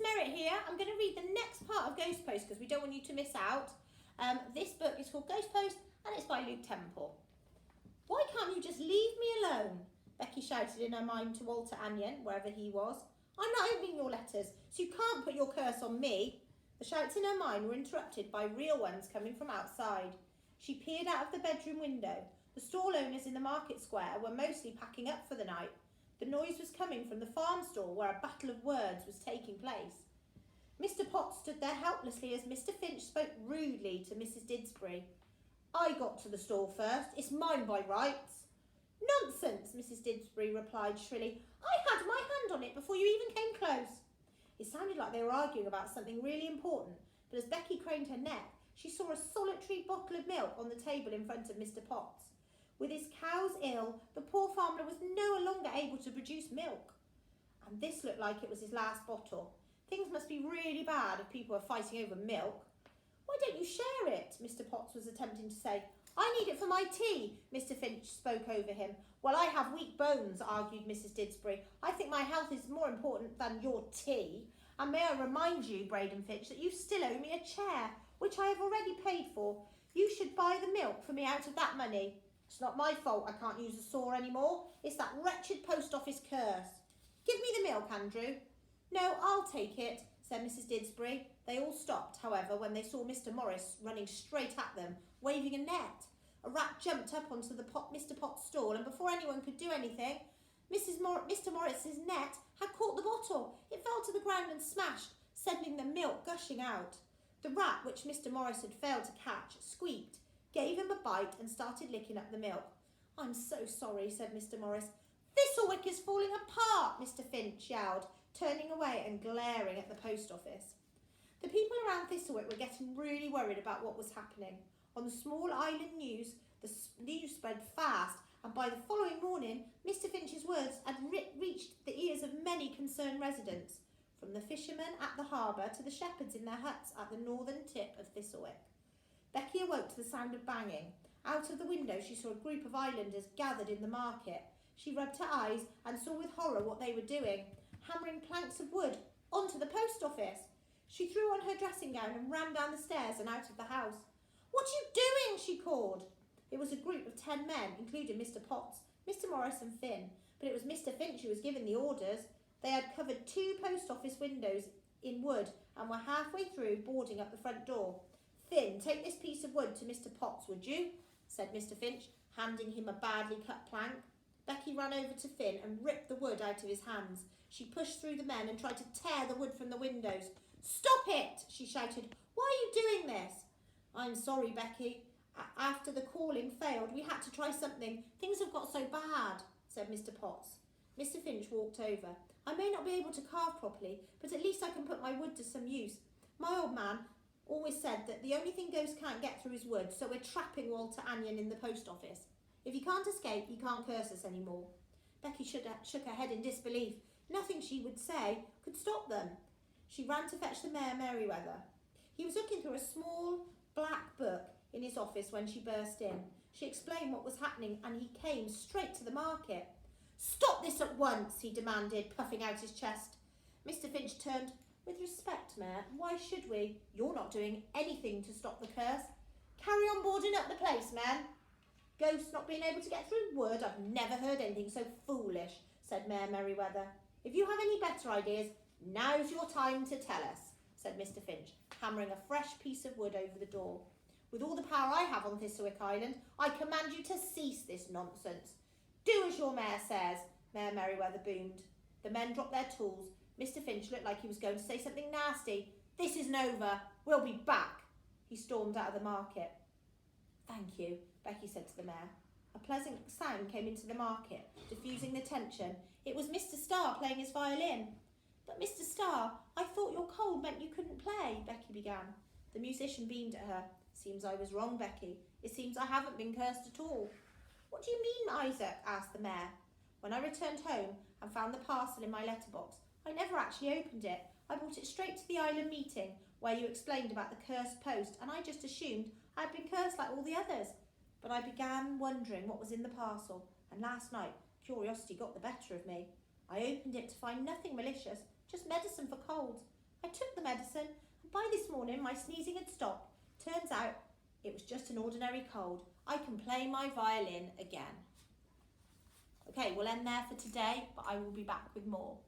Merrett here. I'm going to read the next part of Ghost Post because we don't want you to miss out. This book is called Ghost Post and it's by Luke Temple. Why can't you just leave me alone? Becky shouted in her mind to Walter Anion, wherever he was. I'm not opening your letters, so you can't put your curse on me. The shouts in her mind were interrupted by real ones coming from outside. She peered out of the bedroom window. The stall owners in the market square were mostly packing up for the night. The noise was coming from the farm stall where a battle of words was taking place. Mr. Potts stood there helplessly as Mr. Finch spoke rudely to Mrs. Didsbury. I got to the stall first. It's mine by rights. Nonsense, Mrs. Didsbury replied shrilly. I had my hand on it before you even came close. It sounded like they were arguing about something really important, but as Becky craned her neck, she saw a solitary bottle of milk on the table in front of Mr. Potts. With his cows ill, the poor farmer was no longer able to produce milk. And this looked like it was his last bottle. Things must be really bad if people are fighting over milk. Why don't you share it? Mr. Potts was attempting to say. I need it for my tea, Mr. Finch spoke over him. Well, I have weak bones, argued Mrs. Didsbury. I think my health is more important than your tea. And may I remind you, Braden Finch, that you still owe me a chair, which I have already paid for. You should buy the milk for me out of that money. It's not my fault I can't use a saw anymore. It's that wretched post office curse. Give me the milk, Andrew. No, I'll take it, said Mrs. Didsbury. They all stopped, however, when they saw Mr. Morris running straight at them, waving a net. A rat jumped up onto the Mr. Potts' stall, and before anyone could do anything, Mr. Morris's net had caught the bottle. It fell to the ground and smashed, sending the milk gushing out. The rat, which Mr. Morris had failed to catch, squeaked, gave him a bite and started licking up the milk. I'm so sorry, said Mr. Morris. Thistlewick is falling apart, Mr. Finch yelled, turning away and glaring at the post office. The people around Thistlewick were getting really worried about what was happening. On the small island news, the news spread fast, and by the following morning, Mr. Finch's words had reached the ears of many concerned residents, from the fishermen at the harbour to the shepherds in their huts at the northern tip of Thistlewick. Becky awoke to the sound of banging. Out of the window she saw a group of islanders gathered in the market. She rubbed her eyes and saw with horror what they were doing, hammering planks of wood onto the post office. She threw on her dressing gown and ran down the stairs and out of the house. What are you doing? She called. It was a group of 10 men, including Mr. Potts, Mr. Morris and Finn, but it was Mr. Finch who was giving the orders. They had covered 2 post office windows in wood and were halfway through boarding up the front door. Finn, take this piece of wood to Mr. Potts, would you? Said Mr. Finch, handing him a badly cut plank. Becky ran over to Finn and ripped the wood out of his hands. She pushed through the men and tried to tear the wood from the windows. Stop it, she shouted. Why are you doing this? I'm sorry, Becky. After the calling failed, we had to try something. Things have got so bad, said Mr. Potts. Mr. Finch walked over. I may not be able to carve properly, but at least I can put my wood to some use. My old man always said that the only thing ghosts can't get through is wood, so we're trapping Walter Anion in the post office. If he can't escape, he can't curse us anymore. Becky shook her head in disbelief. Nothing she would say could stop them. She ran to fetch the Mayor Merriweather. He was looking through a small black book in his office when she burst in. She explained what was happening and he came straight to the market. Stop this at once, he demanded, puffing out his chest. Mr. Finch turned. With respect, Mayor, why should we? You're not doing anything to stop the curse. Carry on boarding up the place, man. Ghosts not being able to get through wood? I've never heard anything so foolish, said Mayor Merriweather. If you have any better ideas, now's your time to tell us, said Mr. Finch, hammering a fresh piece of wood over the door. With all the power I have on Thistlewick Island, I command you to cease this nonsense. Do as your mayor says, Mayor Merriweather boomed. The men dropped their tools. Mr. Finch looked like he was going to say something nasty. This isn't over. We'll be back. He stormed out of the market. Thank you, Becky said to the mayor. A pleasant sound came into the market, diffusing the tension. It was Mr. Starr playing his violin. But Mr. Starr, I thought your cold meant you couldn't play, Becky began. The musician beamed at her. Seems I was wrong, Becky. It seems I haven't been cursed at all. What do you mean, Isaac? Asked the mayor. When I returned home and found the parcel in my letterbox, I never actually opened it. I brought it straight to the island meeting where you explained about the cursed post, and I just assumed I'd been cursed like all the others. But I began wondering what was in the parcel, and last night curiosity got the better of me. I opened it to find nothing malicious, just medicine for colds. I took the medicine, and by this morning my sneezing had stopped. Turns out it was just an ordinary cold. I can play my violin again. Okay, we'll end there for today, but I will be back with more.